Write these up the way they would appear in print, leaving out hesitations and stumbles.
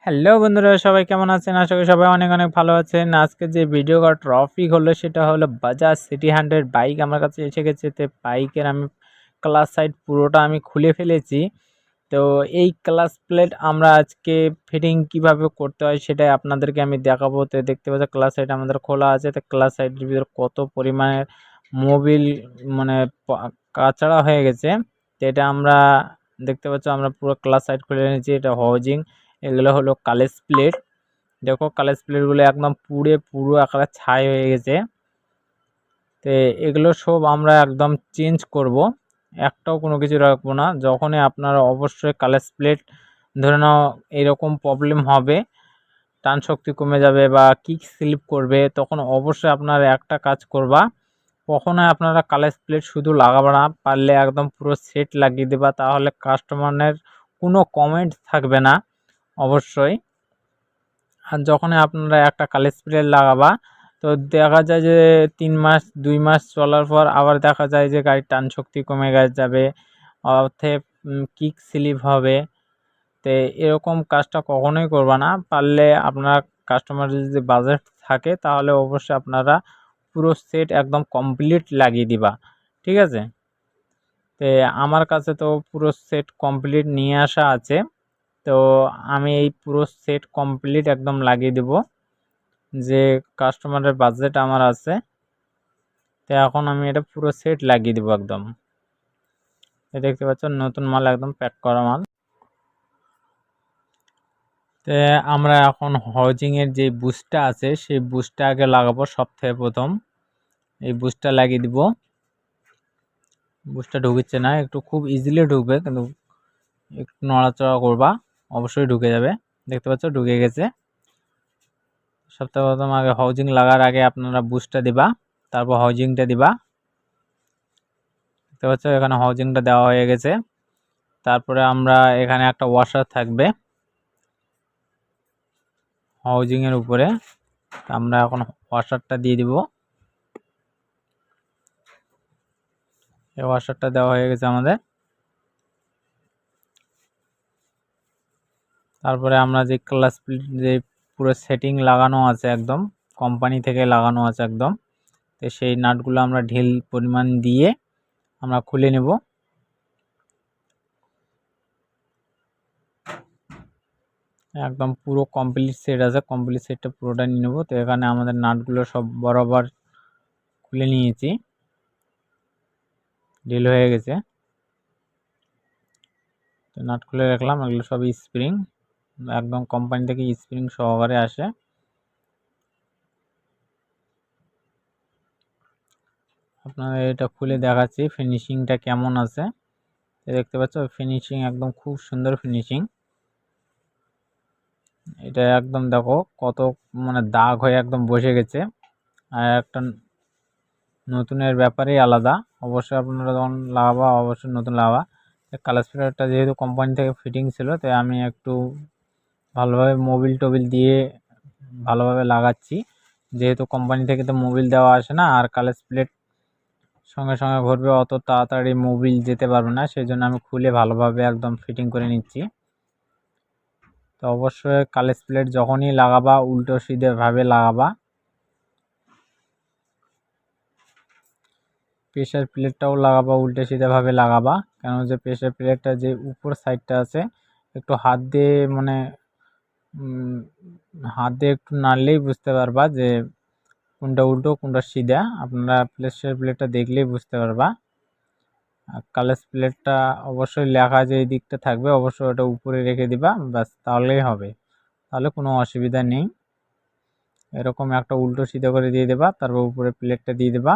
Hello বন্ধুরা, সবাই কেমন আছেন? আশা করি সবাই অনেক অনেক ভালো আছেন। আজকে যে ভিডিও টপিক হলো সেটা হলো বাজাজ সিটি 100 বাইক আমার কাছে এসে গেছে। তো বাইকের আমি ক্লাস সাইড পুরোটা আমি খুলে ফেলেছি। তো এই ক্লাস প্লেট আমরা আজকে ফিটিং কিভাবে করতে হয় সেটাই আপনাদেরকে আমি দেখাবো। তো দেখতে পাচ্ছি ক্লাস সাইড আমাদের খোলা আছে। তো ক্লাস সাইডের ভিতরে কত পরিমাণের মোবিল মানে কাচড়া হয়ে গেছে। তো এটা আমরা দেখতে পাচ্ছি, আমরা পুরো ক্লাস সাইড খুলে নিয়েছি। এটা হাউজিং, এগুলো হলো কালেজ প্লেট। দেখো কালেজ প্লেটগুলো একদম পুরো আকারে ছাই হয়ে গেছে। তো এগুলো সব আমরা একদম চেঞ্জ করব, একটাও কোনো কিছু রাখবো না। যখনই আপনারা অবশ্যই কালেজ প্লেট ধরে নাও এরকম প্রবলেম হবে, টান শক্তি কমে যাবে বা কিক স্লিপ করবে, তখন অবশ্যই আপনারা একটা কাজ করবা, কখনোই আপনারা কালেজ প্লেট শুধু লাগাবে না, পারলে একদম পুরো সেট লাগিয়ে দেবা, তাহলে কাস্টমারের কোনো কমেন্ট থাকবে না অবশ্যই। আর যখনই আপনারা একটা কালেজ প্লেট লাগাবা, তো দেখা যায় যে 3 মাস 2 মাস চলার পর আবার দেখা যায় যে গাড়ির টান শক্তি কমে যাবে, অর্থে কিক স্লিপ হবে। তো এরকম কাজটা কখনোই করবা না। পারলে আপনার কাস্টমারের যদি বাজেট থাকে তাহলে অবশ্যই আপনারা পুরো সেট একদম কমপ্লিট লাগিয়ে দিবা, ঠিক আছে? তো আমার কাছে তো পুরো সেট কমপ্লিট নিয়ে আসা আছে। তো আমি এই পুরো সেট কমপ্লিট একদম লাগিয়ে দেব, যে কাস্টমারের বাজেট আমার আছে। তো এখন আমি এটা পুরো সেট লাগিয়ে দেবো একদম। দেখতে পাচ্ছেন নতুন মাল, একদম প্যাক করা মাল। তো আমরা এখন হাউজিংয়ের যে বুস্টটা আছে সেই বুস্টটা আগে লাগাবো সব থেকে প্রথম। এই বুস্টটা লাগিয়ে দিব। বুস্টটা ঢুকছে না, একটু খুব ইজিলি ঢুকবে, কিন্তু একটু নড়াচড়া করবা, অবশ্যই ঢুকে যাবে। দেখতে পাচ্ছ ঢুকে গেছে। সবথেকে প্রথম আগে হাউজিং লাগার আগে আপনারা বুস্টটা দিবা, তারপর হাউজিংটা দিবা। দেখতে পাচ্ছ এখানে হাউজিংটা দেওয়া হয়ে গেছে। তারপরে আমরা এখানে একটা ওয়াশার থাকবে হাউজিংয়ের উপরে, আমরা এখন ওয়াশারটা দিয়ে দিব। এই ওয়াশারটা দেওয়া হয়ে গেছে আমাদের। তারপরে আমরা যে ক্লাস প্লেট যে পুরো সেটিং লাগানো আছে, একদম কোম্পানি থেকে লাগানো আছে একদম, তো সেই নাটগুলো আমরা ঢিল পরিমাণ দিয়ে আমরা খুলে নেব। একদম পুরো কমপ্লিট সেট আছে, কমপ্লিট সেটটা পুরোটা নিয়ে নেবো। তো এখানে আমাদের নাটগুলো সব বরাবর খুলে নিয়েছি, ঢিল হয়ে গেছে। তো নাট খুলে রাখলাম, এগুলো সব স্প্রিং, একদম কোম্পানি থেকে স্প্রিং সহকারে আসে। আপনারা এটা খুলে দেখাচ্ছি ফিনিশিংটা কেমন আছে। দেখতে পাচ্ছ ফিনিশিং একদম খুব সুন্দর ফিনিশিং। এটা একদম দেখো কত মানে দাগ হয়ে একদম বসে গেছে। আর একটা নতুনের ব্যাপারেই আলাদা। অবশ্যই আপনারা যখন লাগাবা অবশ্যই নতুন লাগাবা। কালার স্প্রেডারটা যেহেতু কোম্পানি থেকে ফিটিং ছিল, তাই আমি একটু ভালোভাবে মোবিল টোবিল দিয়ে ভালোভাবে লাগাচ্ছি। যেহেতু কোম্পানি থেকে তো মোবিল দেওয়া আসে না, আর কালার প্লেট সঙ্গে সঙ্গে ঘুরবে, অত তাড়াতাড়ি মোবিল যেতে পারবে না, সেই জন্য আমি খুলে ভালোভাবে একদম ফিটিং করে নিচ্ছি। তো অবশ্যই কালেজ প্লেট যখনই লাগাবা উল্টো সিধেভাবে লাগাবা। প্রেশার প্লেটটাও লাগাবা উল্টো সিধেভাবে লাগাবা, কেন যে প্রেশার প্লেটটা যে উপর সাইডটা আছে একটু হাত দিয়ে মানে হাত দিয়ে একটু নাড়লেই বুঝতে পারবা যে কোনটা উল্টো কোনটা সিধা। আপনারা প্রেশার প্লেটটা দেখলেই বুঝতে পারবা। আর কালেজ প্লেটটা অবশ্যই লেখা যে এই দিকটা থাকবে, অবশ্যই ওটা উপরে রেখে দিবা, ব্যাস তাহলেই হবে, তাহলে কোনো অসুবিধা নেই। এরকম একটা উল্টো সিধা করে দিয়ে দেবা, তারপর উপরে প্লেটটা দিয়ে দেবা।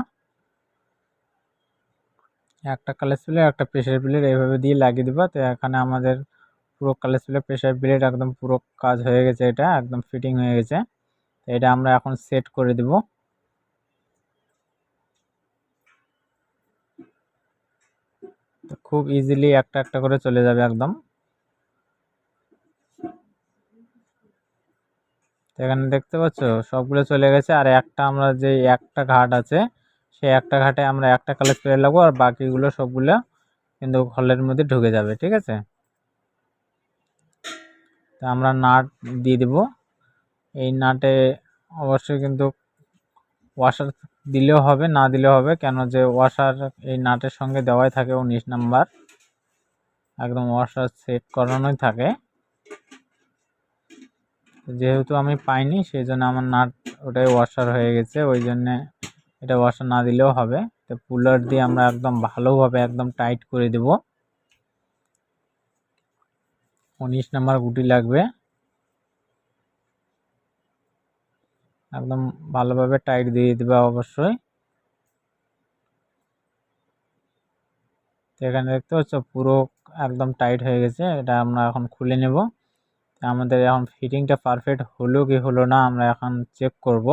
একটা কালেজ প্লেট একটা প্রেশার প্লেট এইভাবে দিয়ে লাগিয়ে দেবা। তো এখানে আমাদের পুরো কালেজ প্লেট প্রেশার প্লেট একদম পুরো কাজ হয়ে গেছে, এটা একদম ফিটিং হয়ে গেছে। তো এটা আমরা এখন সেট করে দেব। খুব ইজিলি একটা একটা করে চলে যাবে একদম। এখানে দেখতে পাচ্ছ সবগুলো চলে গেছে। আর একটা আমরা যে একটা ঘাট আছে সেই একটা ঘাটে আমরা একটা কালার স্প্রে লাগবো, আর বাকিগুলো সবগুলো কিন্তু হলের মধ্যে ঢুকে যাবে, ঠিক আছে? তো আমরা নাট দিয়ে দেব। এই নাটে অবশ্যই কিন্তু ওয়াশার দিলেও হবে, না দিলেও হবে, কেন যে ওয়াশার এই নাটের সঙ্গে দেওয়াই থাকে 19 নাম্বার, একদম ওয়াশার সেট করানোই থাকে। যেহেতু আমি পাইনি সেই জন্য আমার নাট ওটাই ওয়াশার হয়ে গেছে, ওই জন্যে এটা ওয়াশার না দিলেও হবে। তো পুলার দিয়ে আমরা একদম ভালোভাবে একদম টাইট করে দেব। 19 নাম্বার গুটি লাগবে, একদম ভালোভাবে টাইট দিয়ে দেবে অবশ্যই। তো এখানে দেখতে পাচ্ছ পুরো একদম টাইট হয়ে গেছে। এটা আমরা এখন খুলে নেব। আমাদের এখন ফিটিংটা পারফেক্ট হলো কি হলো না আমরা এখন চেক করব।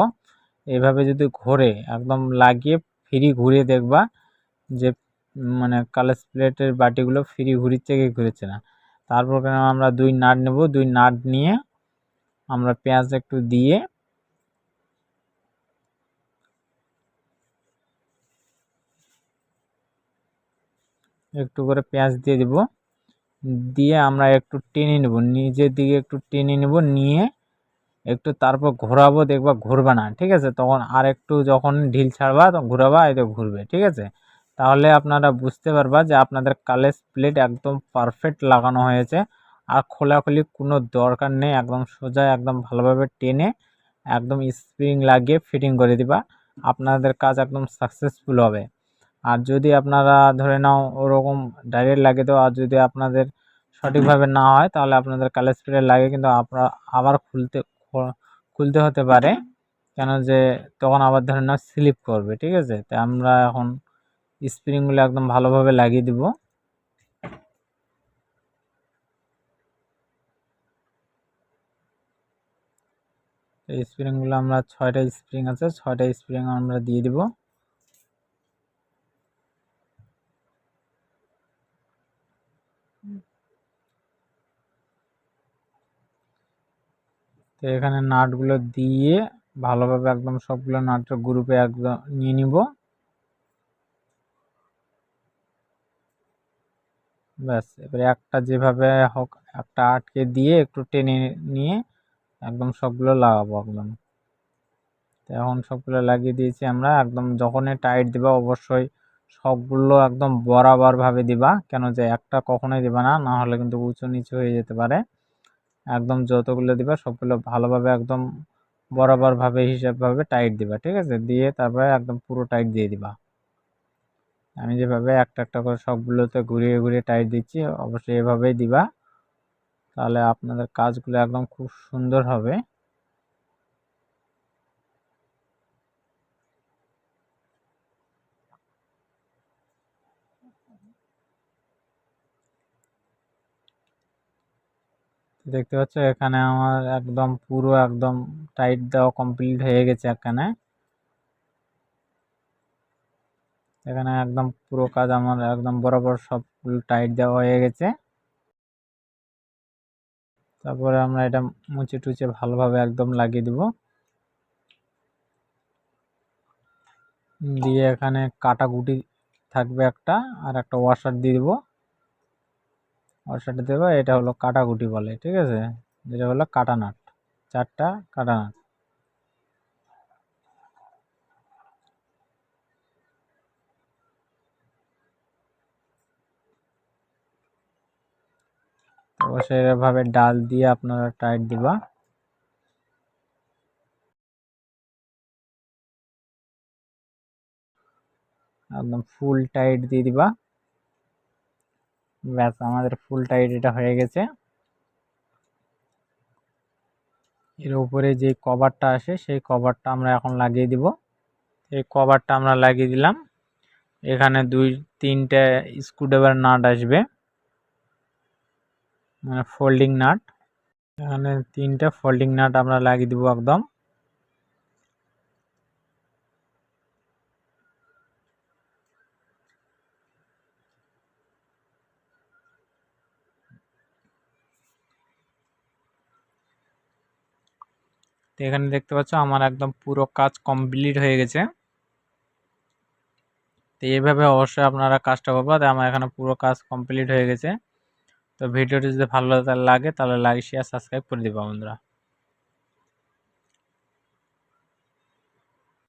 এইভাবে যদি ঘোরে একদম লাগিয়ে ফ্রি ঘুরিয়ে দেখবা যে মানে কালার প্লেটের বাটিগুলো ফ্রি ঘুরিচ্ছে কি ঘুরেছে না। তারপর আমরা 2 নাট নেব, 2 নাট নিয়ে আমরা পেঁয়াজ একটু দিয়ে একটু করে পেঁয়াজ দিয়ে দেব, দিয়ে আমরা একটু টেনে নেব, নিচের দিকে একটু টেনে নেব, নিয়ে একটু তারপর ঘোরাবো, দেখবা ঘুরবে না, ঠিক আছে। তখন আর একটু যখন ঢিল ছাড়বা তখন ঘুরাবা, এই তো ঘুরবে, ঠিক আছে। তাহলে আপনারা বুঝতে পারবা যে আপনাদের কালেজ প্লেট একদম পারফেক্ট লাগানো হয়েছে। আর খোলাখুলি কোনো দরকার নেই, একদম সোজা একদম ভালোভাবে টেনে একদম স্প্রিং লাগিয়ে ফিটিং করে দিবা, আপনাদের কাজ একদম সাকসেসফুল হবে। আর যদি আপনারা ধরে নাও ওরকম ডাইরেক্ট লাগে তো, আর যদি আপনাদের সঠিকভাবে না হয় তাহলে আপনাদের কালেজ প্লেট লাগে কিন্তু আপনারা আবার খুলতে হতে পারে, কেন যে তখন আবার ধরে নাও স্লিপ করবে, ঠিক আছে। তো আমরা এখন স্প্রিংগুলো একদম ভালোভাবে লাগিয়ে দিব। এই স্প্রিংগুলো আমরা 6টা স্প্রিং আছে, 6টা স্প্রিং আমরা দিয়ে দিব। তো এখানে নাটগুলো দিয়ে ভালোভাবে একদম সবগুলো নাটের গ্রুপে একদম নিয়ে নিব। ব্যাস, এবারে একটা যেভাবে হোক একটা আটকে দিয়ে একটু টেনে নিয়ে একদম সবগুলো লাগাবো একদম। তো এখন সবগুলো লাগিয়ে দিয়েছি আমরা। একদম যখনই টাইট দিবা অবশ্যই সবগুলো একদম বরাবরভাবে দিবা, কেন যে একটা কখনোই দিবা না, না হলে কিন্তু উঁচু নিচু হয়ে যেতে পারে। একদম যতগুলো দিবা সবগুলো ভালোভাবে একদম বরাবরভাবে হিসাবভাবে টাইট দিবা, ঠিক আছে। দিয়ে তারপরে একদম পুরো টাইট দিয়ে দিবা। আমি যেভাবে একটা একটা করে সবগুলোতে ঘুরিয়ে ঘুরিয়ে টাইট দিচ্ছি, অবশ্যই এভাবেই দিবা, তাহলে আপনাদের কাজগুলো একদম খুব সুন্দর হবে। দেখতে পাচ্ছ এখানে আমার একদম পুরো একদম টাইট দেওয়া কমপ্লিট হয়ে গেছে। এখানে একদম পুরো কাজ আমার একদম বরাবর সবগুলো টাইট দেওয়া হয়ে গেছে। তারপরে আমরা এটা মুছে টুচে ভালোভাবে একদম লাগিয়ে দিব। দিয়ে এখানে কাটা গুটি থাকবে একটা, আর একটা ওয়াশার দিয়ে দিব। ওয়াশারটা দেবো, এটা হলো কাটা গুটি বলে, ঠিক আছে। যেটা হলো কাটা নাট, 4টা কাটা নাট। অবশ্যই এভাবে ডাল দিয়ে আপনারা টাইট দিবা। একদম ফুল টাইট দিয়ে দিবা। ব্যাস, আমাদের ফুল টাইট এটা হয়ে গেছে। এর উপরে যে কভারটা আসে সেই কভারটা আমরা এখন লাগিয়ে দিব। এই কভারটা আমরা লাগিয়ে দিলাম। এখানে 2-3টে স্ক্রুড্রাইভার নাট আসবে, মানে ফোল্ডিং নাট। এখানে 3টে ফোল্ডিং নাট আমরা লাগিয়ে দিব একদম। তো এখানে দেখতে পাচ্ছ আমার একদম পুরো কাজ কমপ্লিট হয়ে গেছে। তো এইভাবে অবশ্যই আপনারা কাজটা করবেন। আমার এখানে পুরো কাজ কমপ্লিট হয়ে গেছে। তো ভিডিওটি যদি ভালো লাগে তাহলে লাইক শেয়ার সাবস্ক্রাইব করে দিবা বন্ধুরা।